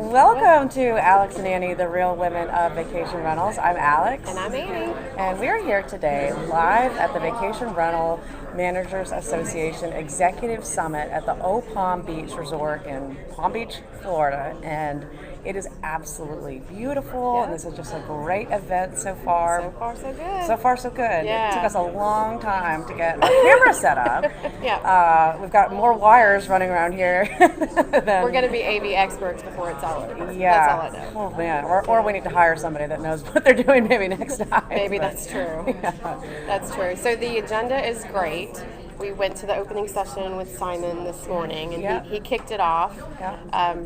Welcome to Alex and Annie, the real women of vacation rentals. I'm Alex. And I'm Annie. And we're here today live at the Vacation Rental Managers Association Executive Summit at the Eau Palm Beach Resort in Palm Beach, Florida. And it is absolutely beautiful, and this is just a great event so far. So far, so good. So far, so good. Yeah. It took us a long time to get our camera set up. Yeah. We've got more wires running around here. We're going to be AV experts before it's all over. Yeah. That's all I know. Oh, man. Or we need to hire somebody that knows what they're doing maybe next time. Maybe that's true. Yeah. That's true. So the agenda is great. We went to the opening session with Simon this morning, and he kicked it off.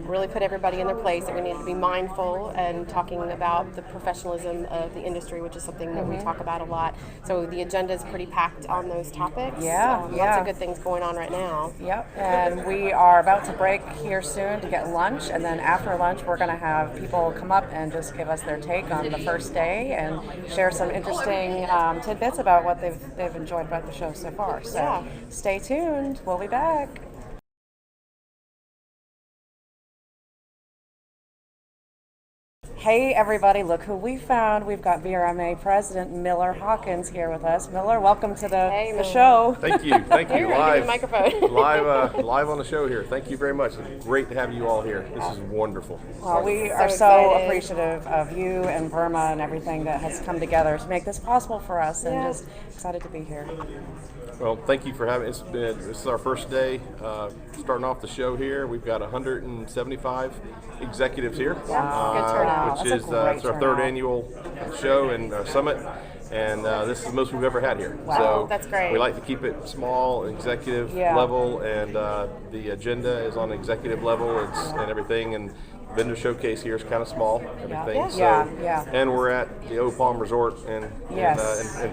Really put everybody in their place that we need to be mindful and talking about the professionalism of the industry, which is something that we talk about a lot. So the agenda is pretty packed on those topics. Lots of good things going on right now. Yep, and we are about to break here soon to get lunch, and then after lunch we're going to have people come up and just give us their take on the first day and share some interesting tidbits about what they've enjoyed about the show so far. So stay tuned. We'll be back. Hey everybody, look who we found. We've got VRMA President Miller Hawkins here with us. Miller, welcome to the show. Thank you. Thank you. Live microphone. live on the show here. Thank you very much. It's great to have you all here. This is wonderful. Well, we are so appreciative of you and VRMA and everything that has come together to make this possible for us, and just excited to be here. Well, thank you for having us. This is our first day starting off the show here. We've got 175 executives here, good turnout. which is it's our third annual show and summit, and this is the most we've ever had here. Wow. So that's great. We like to keep it small, executive level, and the agenda is on executive level and everything. And vendor showcase here is kind of small, everything. And we're at the Eau Palm Resort in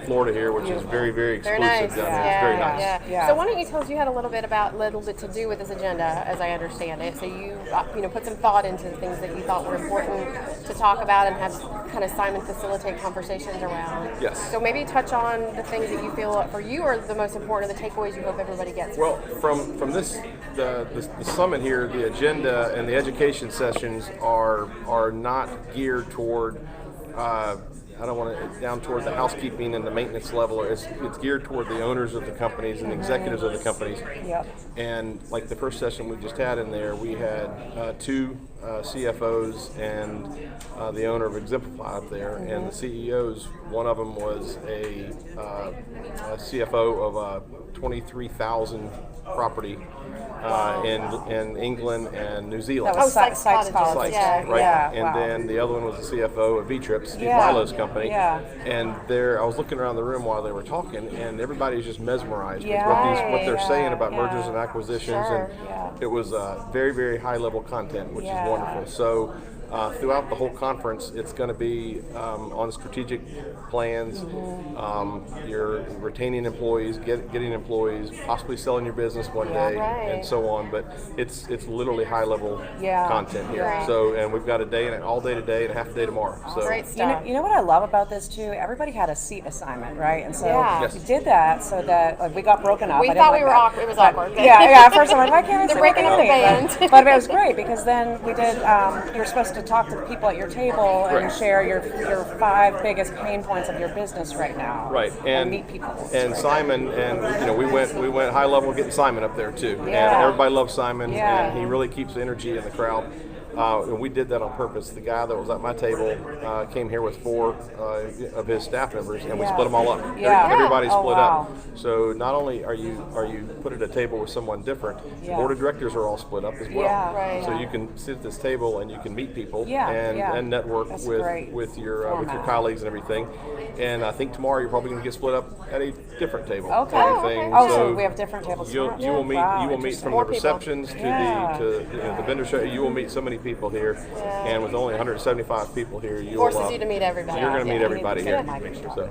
Florida here, which is very, very exclusive. Very nice. Down here. It's very nice. So why don't you tell us, you had a little bit to do with this agenda, as I understand it. So you put some thought into the things that you thought were important to talk about and have kind of Simon facilitate conversations around. Yes. So maybe touch on the things that you feel for you are the most important, the takeaways you hope everybody gets. Well, from this the summit here, the agenda and the education sessions are not geared toward I don't want to down toward the housekeeping and the maintenance level. It's geared toward the owners of the companies and the executives of the companies. And like the first session we just had in there, we had two CFOs and the owner of Exemplify up there, and the CEOs. One of them was a CFO of a 23,000 property in England and New Zealand. That was Sykes Sykes, right? Yeah, and then the other one was the CFO of V-Trips, Steve Milo's company. And I was looking around the room while they were talking, and everybody's just mesmerized with what they're saying about mergers and acquisitions, and it was very, very high level content, which is wonderful. So throughout the whole conference, it's going to be on strategic plans. You're retaining employees, getting employees, possibly selling your business one day, and so on. But it's literally high level content here. So, and we've got all day today and a half a day tomorrow. So great stuff. You know what I love about this too? Everybody had a seat assignment, right? And so we did that so that we got broken up. We thought we were awkward. It was awkward. At first I'm like, why can't I They're breaking up the band. But it was great because then we did. You're supposed to talk to the people at your table and share your 5 biggest pain points of your business right now. Right, and meet people. And Simon, and we went high level getting Simon up there too. And everybody loves Simon, and he really keeps the energy in the crowd. And we did that on purpose. The guy that was at my table came here with 4 of his staff members, and we split them all up. Everybody split up. So not only are you put at a table with someone different, the board of directors are all split up as well. So you can sit at this table and you can meet people and network with your colleagues and everything. And I think tomorrow you're probably going to get split up at a different table. So we have different tables. You will meet from the receptions to the vendor show. You will meet so many people here, and with only 175 people here, forces you to meet everybody. You're going to meet everybody here. So.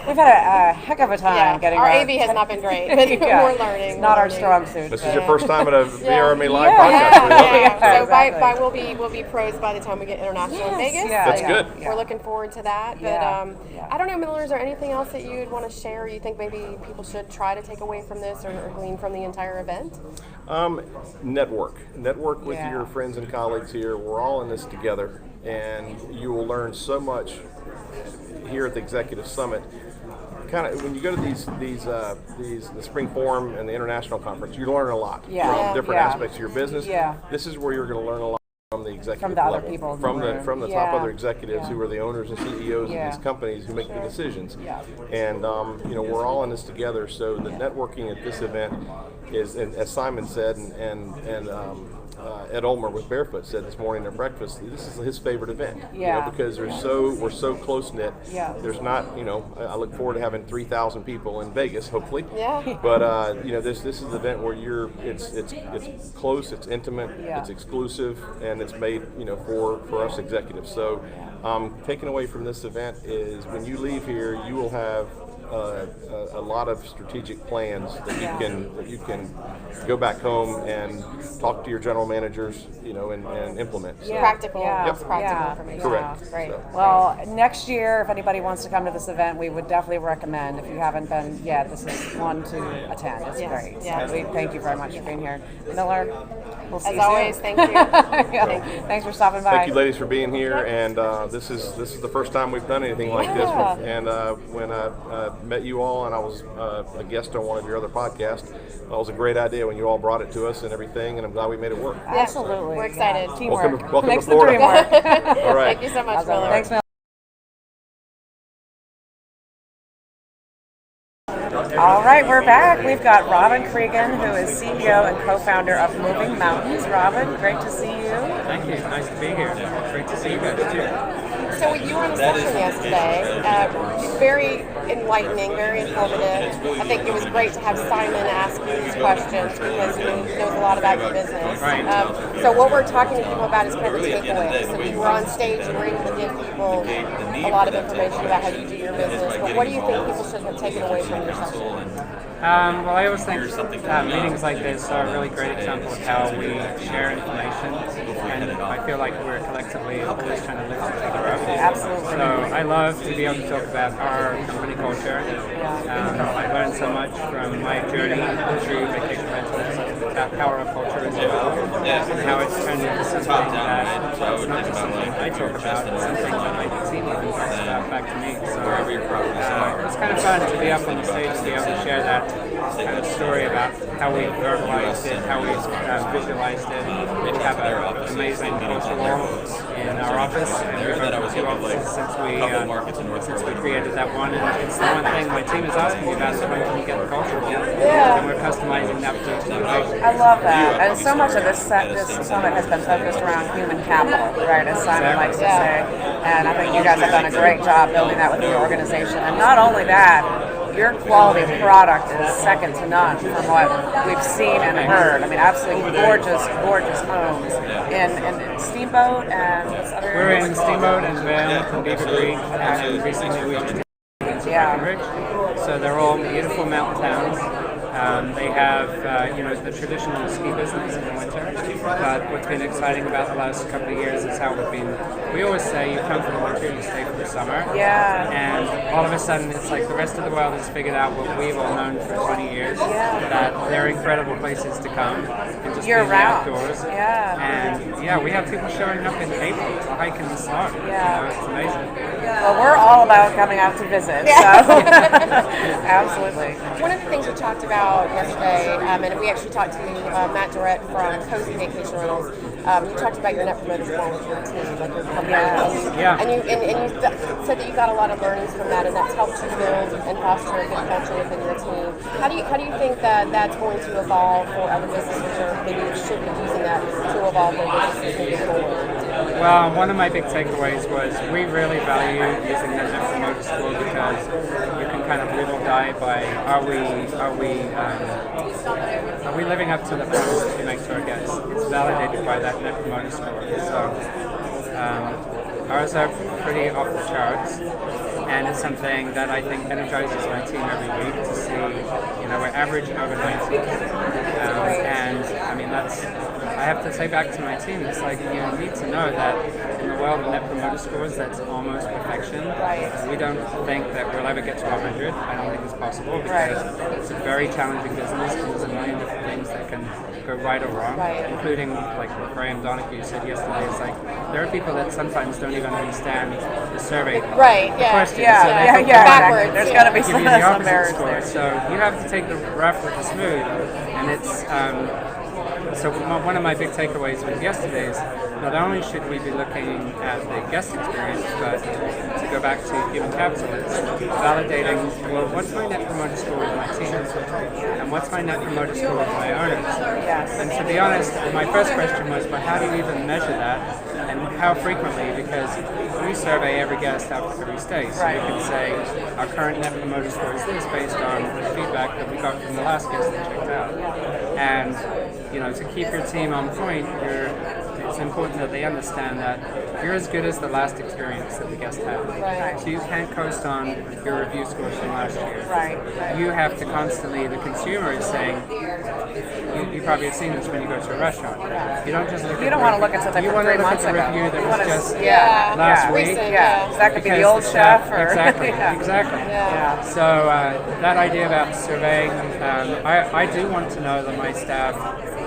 We've had a heck of a time getting our AV has not been great, but we're learning. Not our strong suit. This is your first time at a VRMA live podcast. We love it. So we'll be pros by the time we get international in Vegas. That's good. We're looking forward to that. But I don't know, Miller, is there anything else that you'd want to share? Or you think maybe people should try to take away from this or glean from the entire event? Network with your friends and colleagues here. We're all in this together, and you will learn so much here at the Executive Summit. Kind of when you go to these the Spring Forum and the International Conference, you learn a lot from different aspects of your business. Yeah. This is where you're going to learn a lot from the executive from the level, other people from the top other executives who are the owners and CEOs of these companies who make the decisions. Yeah. And we're all in this together. So the networking at this event is, and as Simon said, and Ed Ulmer with Barefoot said this morning at breakfast, this is his favorite event. Because we're so close knit. Yeah. There's not, I look forward to having 3,000 people in Vegas, hopefully. Yeah. But this is an event where it's close, it's intimate, it's exclusive, and it's made for us executives. So taken away from this event is when you leave here, you will have a lot of strategic plans that you can go back home and talk to your general managers, and implement. So. Practical information. Correct. Right. So. Well, next year, if anybody wants to come to this event, we would definitely recommend. If you haven't been yet, this is one to attend. It's great. Yeah. So we thank you very much for being here, Miller. We'll see As you always, soon. thank you. Thanks for stopping by. Thank you, ladies, for being here. And this is the first time we've done anything like this. And when I met you all, and I was a guest on one of your other podcasts, that was a great idea when you all brought it to us and everything. And I'm glad we made it work. Absolutely. We're excited. Teamwork. Welcome Makes to Florida. the dream work. All right. Thank you so much, Miller. Thanks, Miller. All right, we're back. We've got Robin Corrigan, who is CEO and co-founder of Moving Mountains. Robin, great to see you. Thank you. Nice to be here. Great to see you guys too. So you were on a session yesterday, very enlightening, very informative. I think it was great to have Simon ask you these questions because he knows a lot about your business. Right. So what we're talking to people about is kind of the takeaways. So you were on stage, you were able to give people a lot of information about how you do your business. But what do you think people should have taken away from your session? Well, I always think meetings like this are a really great example of how we share information, and I feel like we're collectively always trying to lift each other up. Absolutely. So I love to be able to talk about our company culture. I learned so much from my journey through vacation rentals, that power of culture as well, and how it's turned into something that it's not just something I talk about, it's something that my team even talks about back to me. So it's kind of fun to be up on the stage to be able to share that kind of story about how we verbalized it, how we visualized it. We have an amazing culture wall in our office, and we've opened 2 offices since we created that one. And it's the one thing my team is asking me about is when can you get the culture wall? And we're customizing that particular location. I love that. And so much of this summit has been focused around human capital, right, as Simon likes to say. And I think you guys have done a great job building that with your organization. And not only that, your quality product is second to none from what we've seen and heard. I mean, absolutely gorgeous, gorgeous homes in Steamboat and what's other We're in Steamboat and Banff and Beaver Creek, and recently we went to Breckenridge. So they're all beautiful mountain towns. They have, the traditional ski business in the winter, but what's been exciting about the last couple of years is how we always say you come for the winter, you stay for the summer. Yeah. And all of a sudden, it's like the rest of the world has figured out what we've all known for 20 years, that they're incredible places to come and just be in the outdoors. Yeah. And we have people showing up in April to hike in the snow. Yeah. It's amazing. Well, we're all about coming out to visit, so absolutely. One of the things we talked about yesterday, and we actually talked to Matt Durrette from Cozy Vacation Rentals. You talked about your net promoter score with your team, like your company. And you said that you got a lot of learnings from that, and that's helped you build and foster a good culture within your team. How do you think that that's going to evolve for other businesses, or maybe you should be using that to evolve their businesses moving forward? Well, one of my big takeaways was we really value using the net promoter score because you can kind of live or die by are we living up to the promise that we make to our guests? It's validated by that net promoter score. So ours are pretty off the charts, and it's something that I think energizes my team every week to see. We're averaging over 90, and I mean I have to say back to my team, it's like you need to know that in the world of net promoter scores, that's almost perfection. We don't think that we'll ever get to 100. I don't think it's possible because it's a very challenging business and there's a million different things that can go right or wrong, including like what Graham Donahue said yesterday. It's like there are people that sometimes don't even understand the survey questions. Backwards. There's got to be give some you the opposite errors score. there. So you have to take the rough with the smooth, and it's. So one of my big takeaways was yesterday's, not only should we be looking at the guest experience, but to go back to human capital, it's validating, well, what's my net promoter score with my team? And what's my net promoter score with my owners? Yes. And to be honest, my first question was, well, how do you even measure that? And how frequently? Because we survey every guest after every stay. So you can say, our current net promoter score is this based on the feedback that we got from the last guest that checked out. And to keep your team on point, it's important that they understand that you're as good as the last experience that the guest had. Right. So you can't coast on your review scores from last year. Right. You have to constantly, the consumer is saying, you probably have seen this when you go to a restaurant. You don't just look You don't want to look at something from 3 months ago. Review that was just last week. Yeah. That could be the old chef. Or Exactly. So that idea about surveying, I do want to know that my staff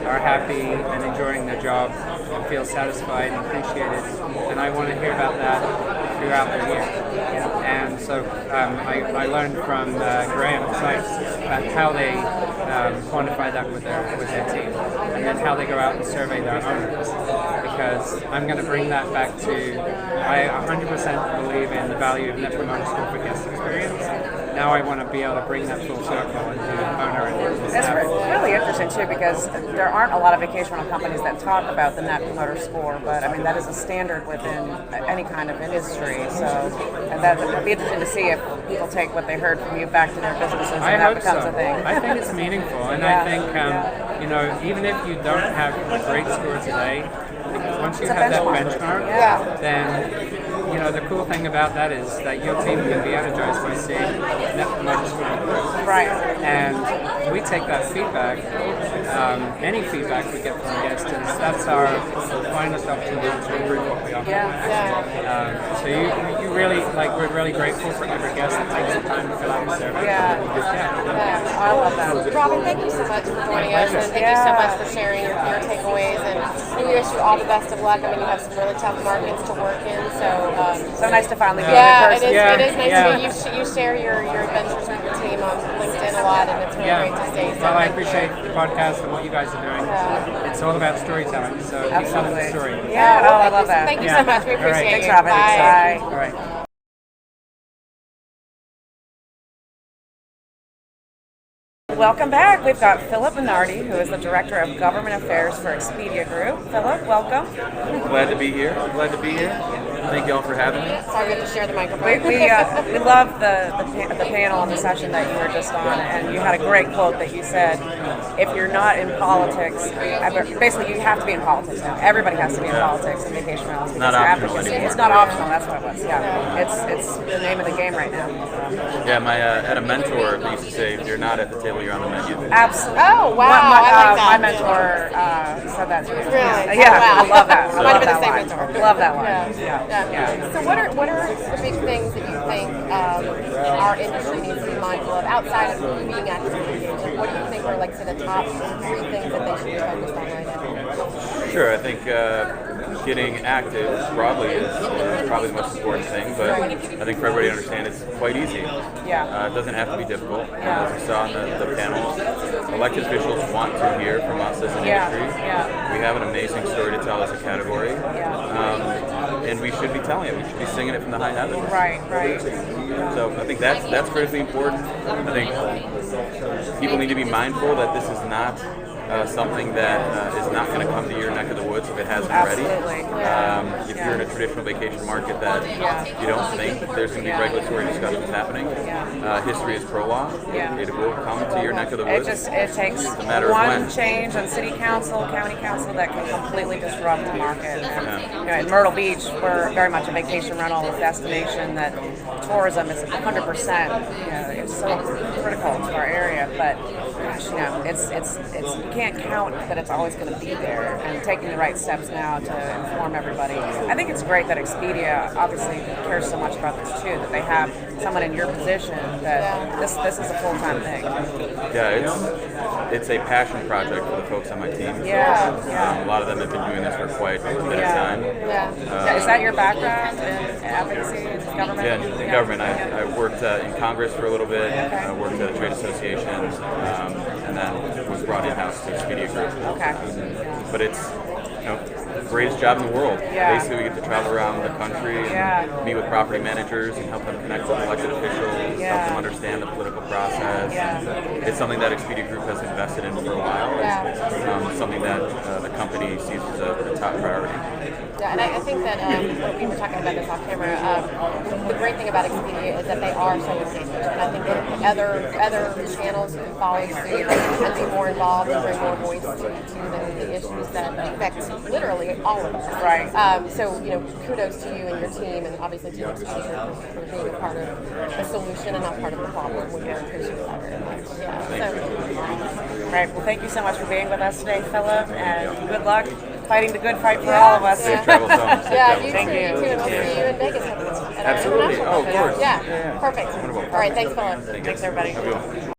are happy and enjoying their job and feel satisfied and appreciated, and I want to hear about that throughout the year. And so I learned from Graham's sites about how they quantify that with their team, and then how they go out and survey their owners. Because I'm going to bring that back to, I 100% believe in the value of Net Promoter Score for guest experience. Now I want to be able to bring that full circle into owner and staff. It's really interesting too, because there aren't a lot of vacation rental companies that talk about the Net Promoter Score, but I mean that is a standard within any kind of industry. So, and that would be interesting to see if people take what they heard from you back to their businesses, and that becomes a thing. I think it's meaningful, and I think even if you don't have a great score today, once you have that benchmark, then the cool thing about that is that your team can be energized by seeing Net Promoter Score improve. Right. And we take that feedback, any feedback we get from the guests, that's our finest opportunity to improve what we offer. So you really, we're really grateful for every guest that takes the time to fill out the survey. I love that. Robin, thank you so much for joining us, and thank you so much for sharing your takeaways, and we wish you all the best of luck. I mean, you have some really tough markets to work in, so nice to finally be in person. It is nice to meet you. You share your adventures with your team on LinkedIn a lot, and it's really great to see. Well, I appreciate the podcast and what you guys are doing. It's all about storytelling, so keep telling the story. I love that. Thank you so much. We appreciate it. Thanks, Robin. Bye. All right. Welcome back. We've got Phillip Minardi, who is the Director of Government Affairs for Expedia Group. Phillip, welcome. Glad to be here. Thank you all for having me. Sorry, we have to share the microphone. We love the panel and the session that you were just on, and you had a great quote that you said, if you're not in politics, basically you have to be in politics now. Everybody has to be in politics in vacation rentals. It's not optional anymore. It's not optional, that's what it was. It's the name of the game right now. Yeah, I had a mentor that used to say, if you're not at the table, you're on the menu. Absolutely. Oh, wow. I like that. My mentor said that to me. Really? I love that. I love that line. Love that line. So what are the big things that you think our industry needs to be mindful of outside of being active? What do you think are the top 3 things that they should be focused on right now? Sure, I think getting active broadly is probably the most important thing, but I think for everybody to understand it's quite easy. It doesn't have to be difficult. As we saw in the panel, elected officials want to hear from us as an industry. We have an amazing story to tell as a category. And we should be telling it. We should be singing it from the high heavens. Right. So I think that's critically important. I think people need to be mindful that this is not something that is not going to come to your neck of the woods if it hasn't already. If you're in a traditional vacation market that you don't think that there's going to be regulatory discussions happening, history is prologue. It will come to your neck of the woods. It takes one change on city council, county council that can completely disrupt the market. In Myrtle Beach, we're very much a vacation rental destination that tourism is 100%. It's so critical to our area, but gosh, you can't count that it's always going to be there, and taking the right steps now to inform everybody. I think it's great that Expedia obviously cares so much about this too, that they have someone in your position that this is a full-time thing. Yeah, it's a passion project for the folks on my team. Yeah. A lot of them have been doing this for quite a bit of time. Is that your background in advocacy and government? Yeah, in government. I worked in Congress for a little bit. I worked at a trade association, and then was brought in-house to Expedia Group. Okay. But it's, greatest job in the world. Yeah. Basically, we get to travel around the country and meet with property managers and help them connect with elected officials, help them understand the political process. It's something that Expedia Group has invested in for a while. It's something that the company sees as a top priority. Yeah, and I think that we were talking about this off camera. The great thing about Expedia is that they are so engaged, and I think that other channels can follow suit and be more involved and bring more voice to the issues that affect literally all of us. Right. So kudos to you and your team, and obviously to Expedia for being a part of the solution and not part of the problem. We appreciate that very much. Yeah. Right. Well, thank you so much for being with us today, Phillip, and good luck fighting the good fight for all of us. Safe travels home. You Thank too. you. And we'll see you in Vegas. Absolutely. Oh, of course. Yeah. Perfect. Wonderful. All right. Thanks, Phillip. Thanks, everybody. Have a good one.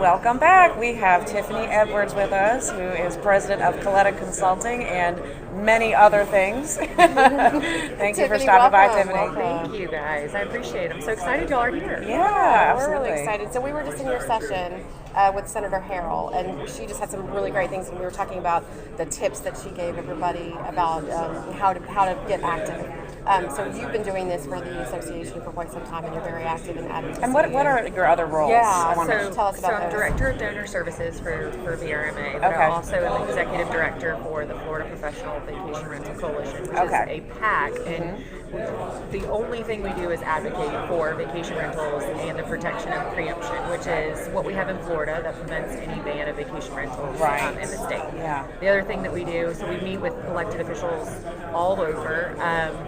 Welcome back. We have Tiffany Edwards with us, who is president of Coletta Consulting and many other things. Thank you for Tiffany, stopping by, welcome. Tiffany. Thank you guys. I appreciate it. I'm so excited y'all are here. Yeah, We're absolutely. really excited. So we were just in your session with Senator Harrell, and she just had some really great things. And we were talking about the tips that she gave everybody about how to get active. So you've been doing this for the association for quite some time, and you're very active in advocacy. And what are your other roles? Yeah, I tell us about I'm those. Director of Donor Services for VRMA, but Okay. I'm also an Executive Director for the Florida Professional Vacation Rental Coalition, which is a PAC, and the only thing we do is advocate for vacation rentals and the protection of preemption, which is what we have in Florida that prevents any ban of vacation rentals in the state. Yeah. The other thing that we do, so we meet with elected officials all over,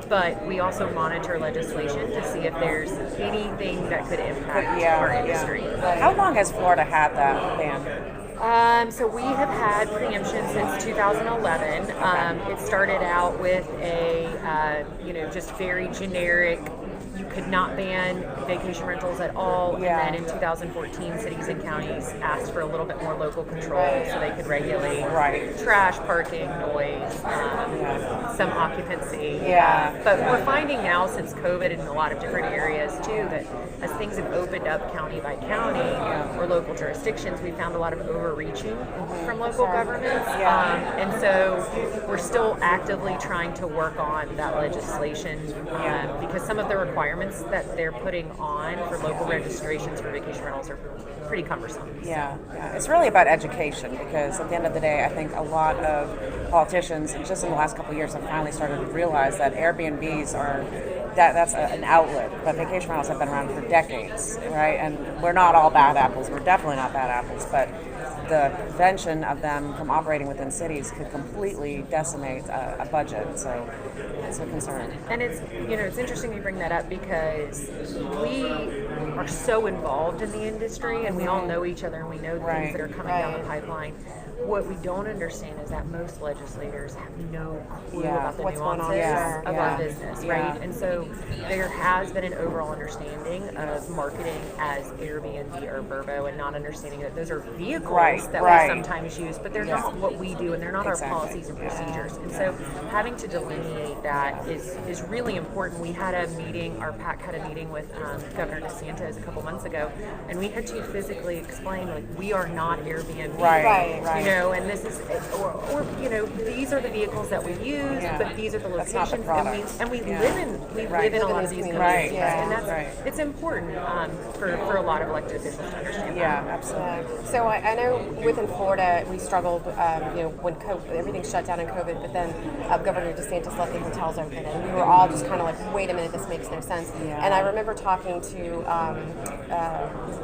but we also monitor legislation to see if there's anything that could impact our industry. How long has Florida had that ban? So we have had preemption since 2011. It started out with a, just very generic, you could not ban vacation rentals at all. And then in 2014, cities and counties asked for a little bit more local control so they could regulate trash, parking, noise, some occupancy. But we're finding now, since COVID in a lot of different areas too, that as things have opened up county by county or local jurisdictions, we found a lot of overreaching from local governments. And so we're still actively trying to work on that legislation because some of the requirements that they're putting on for local registrations for vacation rentals are pretty cumbersome. Yeah. It's really about education, because at the end of the day, I think a lot of politicians, just in the last couple of years, have finally started to realize that Airbnbs are that's an outlet, but vacation rentals have been around for decades, right? And we're not all bad apples. We're definitely not bad apples, but the prevention of them from operating within cities could completely decimate a budget. So it's a concern. And it's interesting you bring that up, because we are so involved in the industry and we all know each other and we know things that are coming down the pipeline. What we don't understand is that most legislators have no clue about the nuances of our business, right? And so there has been an overall understanding of marketing as Airbnb or Vrbo, and not understanding that those are vehicles that we sometimes use, but they're not what we do, and they're not our policies and procedures. And so having to delineate that is really important. We had a meeting, our PAC had a meeting with Governor DeSantis a couple months ago, and we had to physically explain, like, we are not Airbnb. And this is, or these are the vehicles that we use, but these are the locations, and we live in a lot of these communities, and it's important for a lot of elected officials to understand. Absolutely. So I know within Florida we struggled, when everything shut down in COVID, but then Governor DeSantis let the hotels open, and we were all just kind of like, wait a minute, this makes no sense. And I remember talking to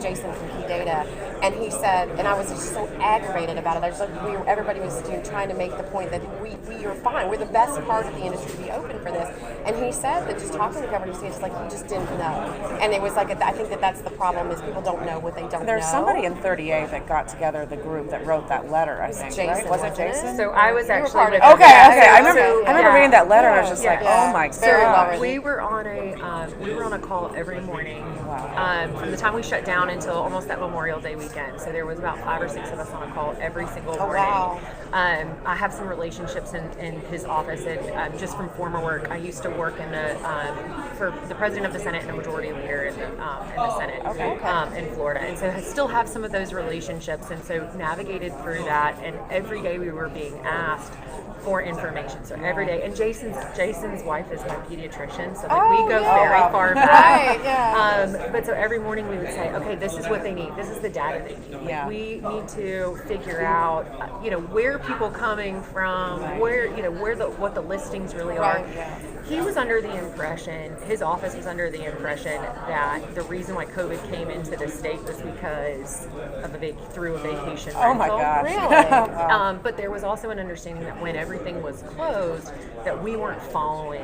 Jason from Key Data, and he said, and I was just so aggravated about it. Everybody was trying to make the point that we are fine. We're the best part of the industry to be open for this. And he said that just talking to governing states, like he just didn't know. And it was like, I think that's the problem is people don't know what they don't know. There's somebody in 38 that got together the group that wrote that letter, I think, Jason, right? Was it Jason? So I was actually part of with it. Okay. them. I remember reading that letter and I was just like, oh my Very well god. written. We were on a call every morning from the time we shut down until almost that Memorial Day weekend. So there was about 5 or 6 of us on a call every single morning. Wow. I have some relationships in his office, and just from former work, I used to work for the president of the Senate and a majority leader in the Senate in Florida, and so I still have some of those relationships, and so navigated through that. And every day we were being asked for information. So every day, and Jason's wife is my pediatrician, so we go very far back. Right, yeah. But so every morning we would say, okay, this is what they need. This is the data they need. Yeah. We need to figure out, where people coming from, what the listings really are. Right, yeah. He was under the impression, his office was under the impression that the reason why COVID came into the state was because of through a vacation rental. Oh my gosh. Really? But there was also an understanding that when everything was closed, that we weren't following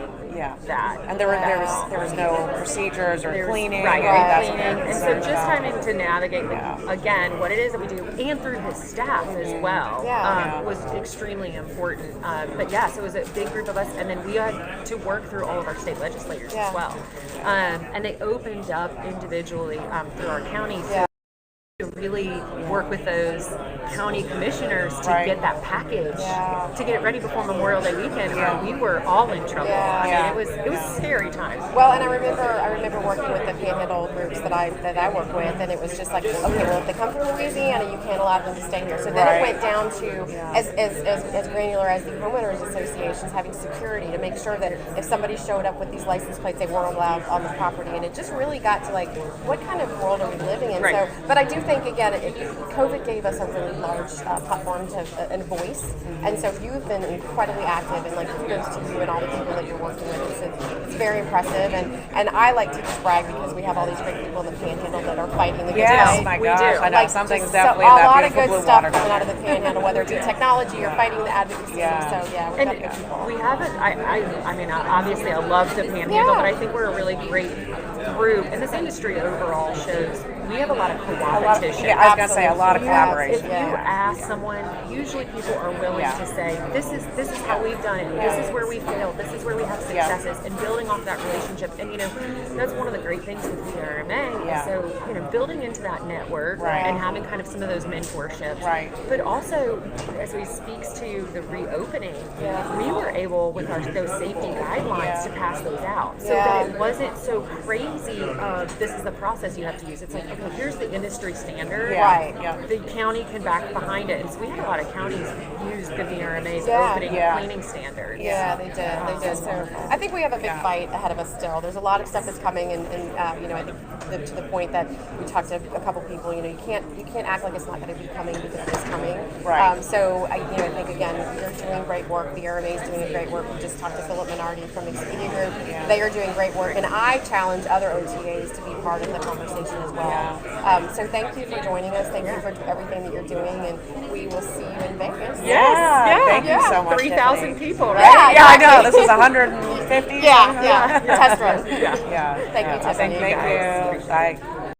that. And there was no procedures or cleaning. Right, That's cleaning. And so just having to navigate, again, what it is that we do, and through his staff as well, was extremely important. But so it was a big group of us, and then we had to work through all of our state legislators as well. And they opened up individually through our counties. To really work with those county commissioners to get that package, to get it ready before Memorial Day weekend, where we were all in trouble. I mean, it was a scary time. Well, and I remember working with the Panhandle groups that I work with, and it was just like, okay, well, if they come from Louisiana, you can't allow them to stay here. So then it went down to as granular as the homeowners associations having security to make sure that if somebody showed up with these license plates, they weren't allowed on the property, and it just really got to like, what kind of world are we living in? Right. So, but I do think again, COVID gave us a really large platform and a voice, and so you've been incredibly active, and like kudos to you and all the people that you're working with. It's very impressive, and I like to just brag because we have all these great people in the Panhandle that are fighting the good Yes, fight. my We gosh, do. I know Like, something's just definitely a in that lot of beautiful good blue stuff water. coming out of the Panhandle, whether it be technology or fighting the advocacy. So we've got good people. We haven't. I mean, obviously, I love the Panhandle, but I think we're a really great group, and this industry overall shows we have a lot of coopetition. I was gonna say a lot of Yes, collaboration. If you ask someone, usually people are willing to say, this is how we've done it, this is where we failed, this is where we have successes, and building off that relationship. And that's one of the great things with VRMA. So building into that network and having kind of some of those mentorships. Right. But also, as we speaks to the reopening, we were able with those safety guidelines to pass those out, so that it wasn't so crazy of this is the process you have to use. It's like, okay, here's the industry standard. Right. The county can back behind it. And so we had a lot of counties use the VRMA's opening cleaning standards. Yeah, they did. So I think we have a big fight ahead of us still. There's a lot of stuff that's coming, and I think to the point that we talked to a couple people. You can't act like it's not going to be coming because it is coming. Right. So I think again, you're doing great work. VRMA is doing great work. We just talked to Phillip Minardi from the Executive Group. Yeah. They are doing great work, and I challenge other OTAs to be part of the conversation as well. So thank you for joining us. Thank you for everything that you're doing, and we will see you in Vegas. Thank you so much. 3,000 people, right? Yeah, I know. This is 150. Test run. Yeah. Thank you, Tiffany. Thank you. Bye.